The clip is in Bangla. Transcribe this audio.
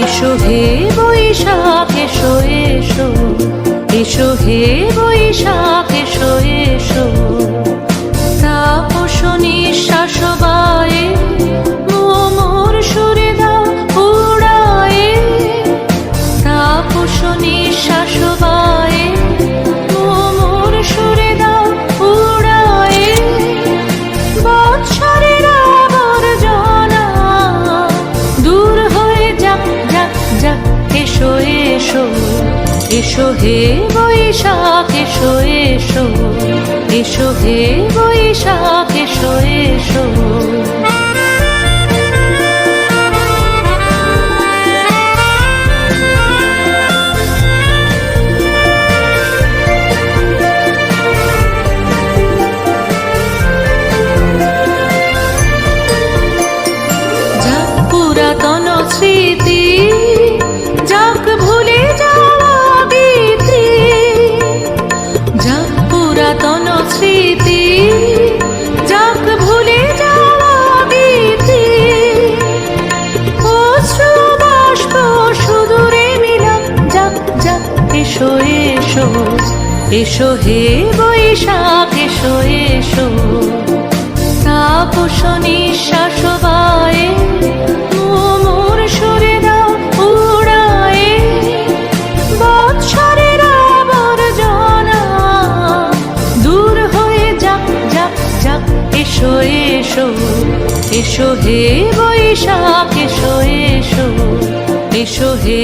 এসো হে বৈশাখ এসো এসো, এসো হে বৈশাখ এসো এসো। তাপস নিঃশ্বাস বায়ে মোর সুরে দাও উড়ায়ে, তাপস নিঃশ্বাস বায়ে মোর সুরে দাও উড়ায়ে। বৎসরের আবর্জনা দূর হয়ে যাক যাক যাক, এসো এসো, এসো হে বৈশাখ এসো এসো, এসো হে বৈশাখ এসো এসো। যাক পুরাতন স্মৃতি, যাক ভুলে যাওয়া ভীতি, যাক পুরাতন স্মৃতি, যাক ভুলে যাওয়া ভীতি। অশ্রু বাষ্প সুদূরে মিলাক যাক যাক, এসো এসো, এসো হে বৈশাখ এসো এসো। তাপস নিঃশ্বাস বায়ে মোর সুরে দাও উড়ায়ে। বৎসরের আবর্জনা দূর হয়ে যাক যাক যাক, এসো এসো, এসো হে বৈশাখ এসো এসো, এসো হে